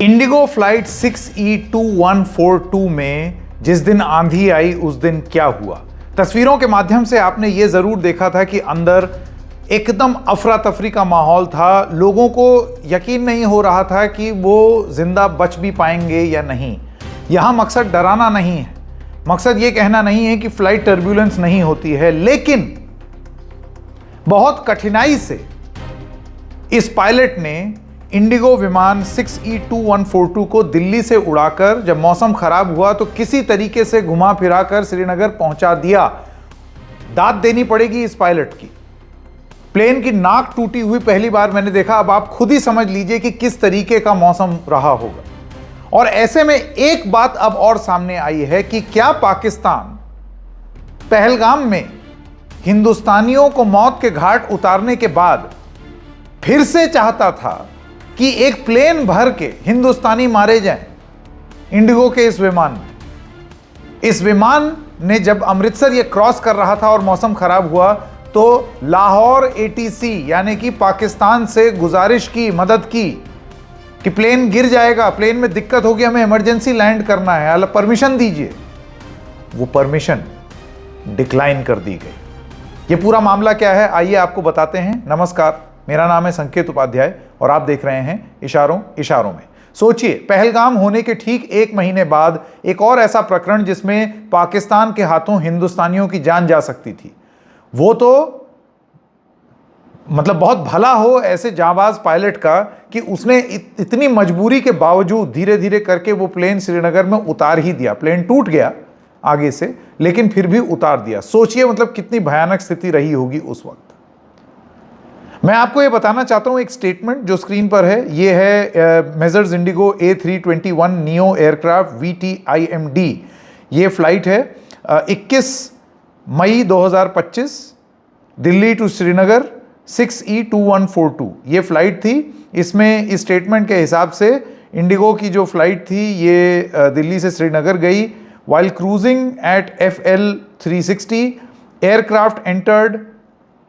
Indigo flight 6E2142 में जिस दिन आंधी आई उस दिन क्या हुआ। तस्वीरों के माध्यम से आपने ये जरूर देखा था कि अंदर एकदम अफरा तफरी का माहौल था। लोगों को यकीन नहीं हो रहा था कि वो जिंदा बच भी पाएंगे या नहीं। यहां मकसद डराना नहीं है, मकसद ये कहना नहीं है कि फ्लाइट टर्ब्यूलेंस नहीं होती है, लेकिन बहुत कठिनाई से इस पायलट ने इंडिगो विमान 6E2142 को दिल्ली से उड़ाकर जब मौसम खराब हुआ तो किसी तरीके से घुमा फिरा कर श्रीनगर पहुंचा दिया। दाद देनी पड़ेगी इस पायलट की। प्लेन की नाक टूटी हुई पहली बार मैंने देखा। अब आप खुद ही समझ लीजिए कि किस तरीके का मौसम रहा होगा। और ऐसे में एक बात अब और सामने आई है कि क्या पाकिस्तान पहलगाम में हिंदुस्तानियों को मौत के घाट उतारने के बाद फिर से चाहता था कि एक प्लेन भर के हिंदुस्तानी मारे जाएं इंडिगो के इस विमान में। इस विमान ने जब अमृतसर ये क्रॉस कर रहा था और मौसम खराब हुआ तो लाहौर एटीसी यानी कि पाकिस्तान से गुजारिश की, मदद की कि प्लेन गिर जाएगा, प्लेन में दिक्कत होगी, हमें इमरजेंसी लैंड करना है, अलग परमिशन दीजिए। वो परमिशन डिक्लाइन कर दी गई। ये पूरा मामला क्या है आइए आपको बताते हैं। नमस्कार, मेरा नाम है संकेत उपाध्याय और आप देख रहे हैं इशारों इशारों में। सोचिए, पहलगाम होने के ठीक एक महीने बाद एक और ऐसा प्रकरण जिसमें पाकिस्तान के हाथों हिंदुस्तानियों की जान जा सकती थी। वो तो मतलब बहुत भला हो ऐसे जांबाज पायलट का कि उसने इतनी मजबूरी के बावजूद धीरे धीरे करके वो प्लेन श्रीनगर में उतार ही दिया। प्लेन टूट गया आगे से, लेकिन फिर भी उतार दिया। सोचिए मतलब कितनी भयानक स्थिति रही होगी उस वक्त। मैं आपको ये बताना चाहता हूं, एक स्टेटमेंट जो स्क्रीन पर है, ये है measures Indigo A321 neo aircraft VTIMD। ये फ्लाइट है 21 मई 2025 दिल्ली टू श्रीनगर 6E2142 ये फ्लाइट थी। इसमें इस स्टेटमेंट के हिसाब से इंडिगो की जो फ्लाइट थी ये दिल्ली से श्रीनगर गई। While cruising at FL 360 aircraft entered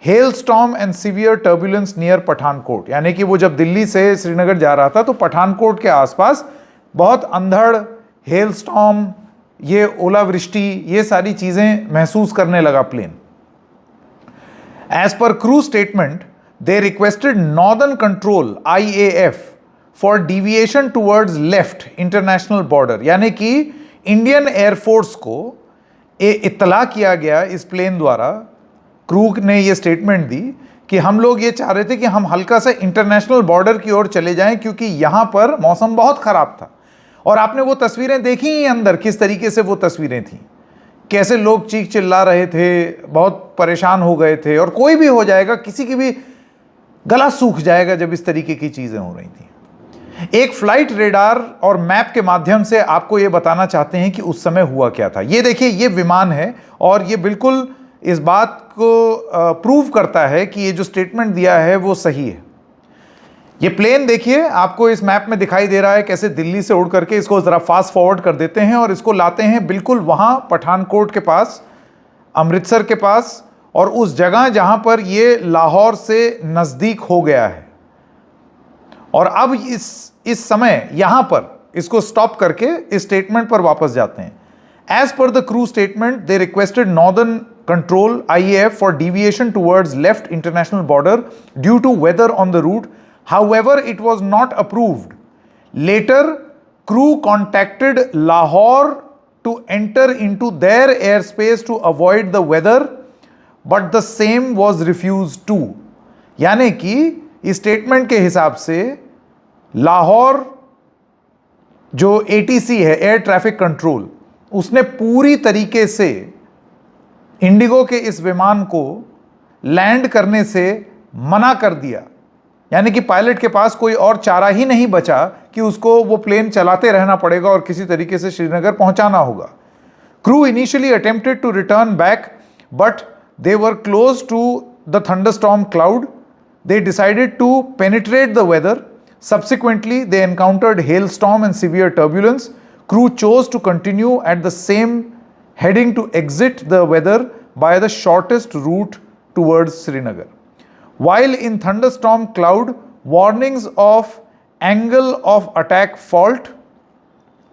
hail storm and severe turbulence near Pathankot. यानी कि वो जब दिल्ली से श्रीनगर जा रहा था तो पठानकोट के आसपास बहुत अंधड़, हेल स्टॉर्म, ये ओलावृष्टि, ये सारी चीजें महसूस करने लगा plane. As per crew statement they requested northern control IAF for deviation towards left international border. यानी कि इंडियन एयरफोर्स को इत्तला किया गया इस प्लेन द्वारा, क्रू ने ये स्टेटमेंट दी कि हम लोग ये चाह रहे थे कि हम हल्का सा इंटरनेशनल बॉर्डर की ओर चले जाएं क्योंकि यहां पर मौसम बहुत खराब था। और आपने वो तस्वीरें देखी ही अंदर, किस तरीके से वो तस्वीरें थी, कैसे लोग चीख चिल्ला रहे थे, बहुत परेशान हो गए थे। और कोई भी हो जाएगा, किसी की भी गला सूख जाएगा जब इस तरीके की चीजें हो रही थी। एक फ्लाइट रेडार और मैप के माध्यम से आपको ये बताना चाहते हैं कि उस समय हुआ क्या था। ये देखिए, ये विमान है और ये बिल्कुल इस बात को प्रूव करता है कि ये जो स्टेटमेंट दिया है वो सही है। ये प्लेन देखिए, आपको इस मैप में दिखाई दे रहा है कैसे दिल्ली से उड़ करके, इसको जरा फास्ट फॉरवर्ड कर देते हैं और इसको लाते हैं बिल्कुल वहां पठानकोट के पास, अमृतसर के पास, और उस जगह जहां पर ये लाहौर से नजदीक हो गया है। और अब इस समय यहां पर इसको स्टॉप करके इस स्टेटमेंट पर वापस जाते हैं। As per the crew statement they requested northern control IAF for deviation towards left international border due to weather on the route. However, it was not approved. Later, crew contacted Lahore to enter into their airspace to avoid the weather, but the same was refused too. यानी कि इस statement के हिसाब से लाहौर जो ATC है, air traffic control, उसने पूरी तरीके से इंडिगो के इस विमान को लैंड करने से मना कर दिया। यानी कि पायलट के पास कोई और चारा ही नहीं बचा कि उसको वो प्लेन चलाते रहना पड़ेगा और किसी तरीके से श्रीनगर पहुंचाना होगा। Crew initially attempted to return back but they were close to the thunderstorm cloud. They decided to penetrate the weather. Subsequently they encountered hail storm and severe turbulence. Crew chose to continue at the same heading to exit the weather by the shortest route towards Srinagar. While in thunderstorm cloud, warnings of angle of attack fault,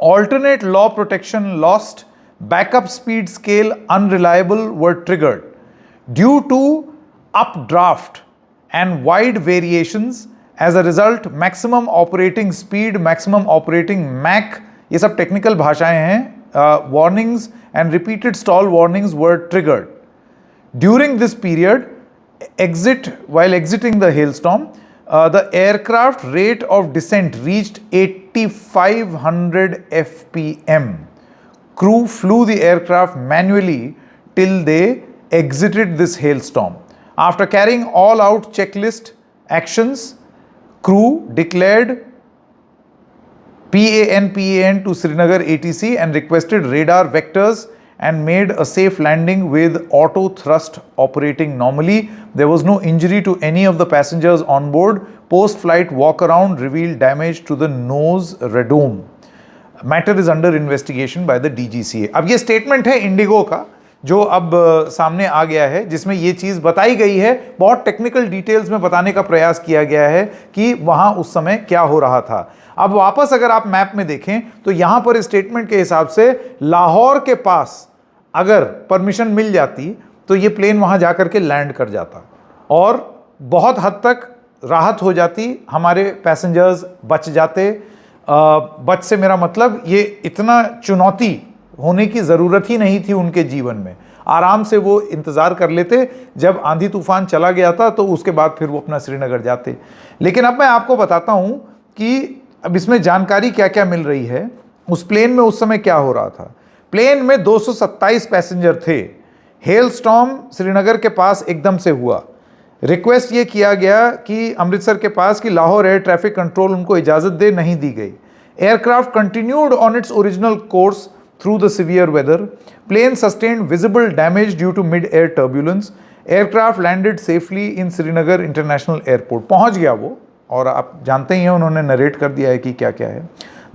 alternate law protection lost, backup speed scale unreliable were triggered. Due to updraft and wide variations, as a result maximum operating speed, maximum operating Mach, ये सब technical भाषाएं हैं, warnings and repeated stall warnings were triggered. During this period, while exiting the hailstorm, the aircraft rate of descent reached 8,500 FPM. Crew flew the aircraft manually till they exited this hailstorm. After carrying all out checklist actions, crew declared PAN to Srinagar ATC and requested radar vectors and made a safe landing with auto thrust operating normally. There was no injury to any of the passengers on board. Post-flight walk-around revealed damage to the nose radome. Matter is under investigation by the DGCA. अब ये statement है Indigo का जो अब सामने आ गया है, जिसमें ये चीज़ बताई गई है, बहुत टेक्निकल डिटेल्स में बताने का प्रयास किया गया है कि वहाँ उस समय क्या हो रहा था। अब वापस अगर आप मैप में देखें तो यहाँ पर स्टेटमेंट के हिसाब से लाहौर के पास अगर परमिशन मिल जाती तो ये प्लेन वहाँ जाकर के लैंड कर जाता और बहुत हद तक राहत हो जाती, हमारे पैसेंजर्स बच जाते। बच से मेरा मतलब ये इतना चुनौती होने की ज़रूरत ही नहीं थी उनके जीवन में, आराम से वो इंतज़ार कर लेते। जब आंधी तूफान चला गया था तो उसके बाद फिर वो अपना श्रीनगर जाते। लेकिन अब मैं आपको बताता हूँ कि अब इसमें जानकारी क्या क्या मिल रही है। उस प्लेन में उस समय क्या हो रहा था। प्लेन में 227 पैसेंजर थे। हेल स्टॉर्म श्रीनगर के पास एकदम से हुआ। रिक्वेस्ट ये किया गया कि अमृतसर के पास कि लाहौर एयर ट्रैफिक कंट्रोल उनको इजाज़त दे, नहीं दी गई। Aircraft continued on its original course through the severe weather. Plane sustained visible damage due to mid-air turbulence. Aircraft landed safely in Srinagar International Airport. पहुंच गया वो, और आप जानते ही हैं उन्होंने नरेट कर दिया है कि क्या क्या है।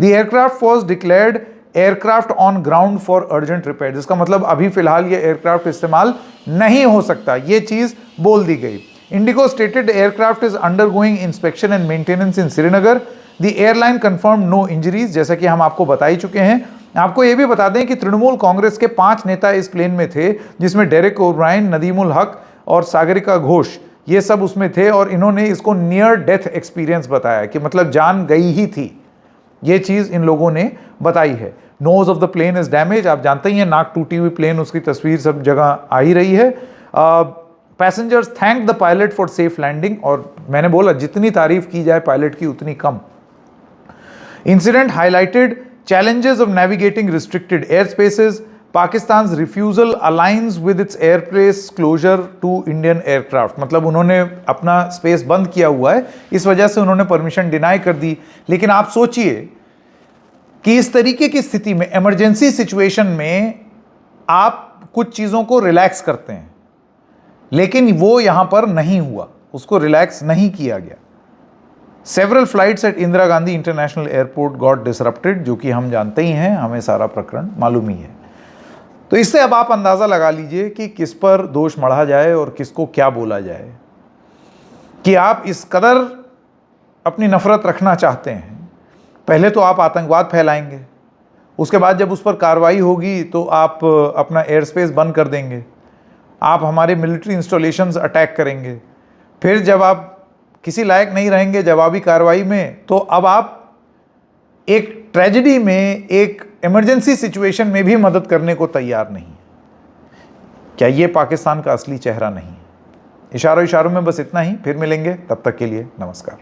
The aircraft was declared aircraft on ground for urgent repair. जिसका मतलब अभी फिलहाल ये एयरक्राफ्ट इस्तेमाल नहीं हो सकता, ये चीज़ बोल दी गई। Indigo stated the aircraft is undergoing inspection and maintenance in Srinagar. The airline confirmed no injuries, जैसा कि हम आपको बता ही चुके हैं। आपको ये भी बता दें कि तृणमूल कांग्रेस के 5 नेता इस प्लेन में थे, जिसमें डेरेक ओब्रायन, नदीमुल हक और सागरिका घोष, ये सब उसमें थे। और इन्होंने इसको नियर डेथ एक्सपीरियंस बताया कि मतलब जान गई ही थी, ये चीज़ इन लोगों ने बताई है। Nose of the plane is damage, आप जानते ही हैं, नाक टूटी हुई प्लेन, उसकी तस्वीर सब जगह आ ही रही है। Passengers thank the pilot for safe landing, और मैंने बोला जितनी तारीफ की जाए पायलट की उतनी कम। Incident highlighted challenges of navigating restricted airspaces. Pakistan's refusal aligns with its airspace closure to Indian aircraft. मतलब उन्होंने अपना स्पेस बंद किया हुआ है, इस वजह से उन्होंने परमिशन डिनाई कर दी। लेकिन आप सोचिए कि इस तरीके की स्थिति में, इमरजेंसी सिचुएशन में, आप कुछ चीज़ों को रिलैक्स करते हैं, लेकिन वो यहाँ पर नहीं हुआ, उसको रिलैक्स नहीं किया गया। Several flights at Indira Gandhi International Airport got disrupted, जो कि हम जानते ही हैं, हमें सारा प्रकरण मालूम ही है। तो इससे अब आप अंदाज़ा लगा लीजिए कि किस पर दोष मढ़ा जाए और किसको क्या बोला जाए कि आप इस कदर अपनी नफ़रत रखना चाहते हैं। पहले तो आप आतंकवाद फैलाएंगे, उसके बाद जब उस पर कार्रवाई होगी तो आप अपना एयर स्पेस बंद कर देंगे, आप हमारे मिलिट्री इंस्टॉलेशंस अटैक करेंगे, फिर जब आप किसी लायक नहीं रहेंगे जवाबी कार्रवाई में, तो अब आप एक ट्रेजेडी में, एक इमरजेंसी सिचुएशन में भी मदद करने को तैयार नहीं। क्या ये पाकिस्तान का असली चेहरा नहीं? इशारों इशारों में बस इतना ही, फिर मिलेंगे, तब तक के लिए नमस्कार।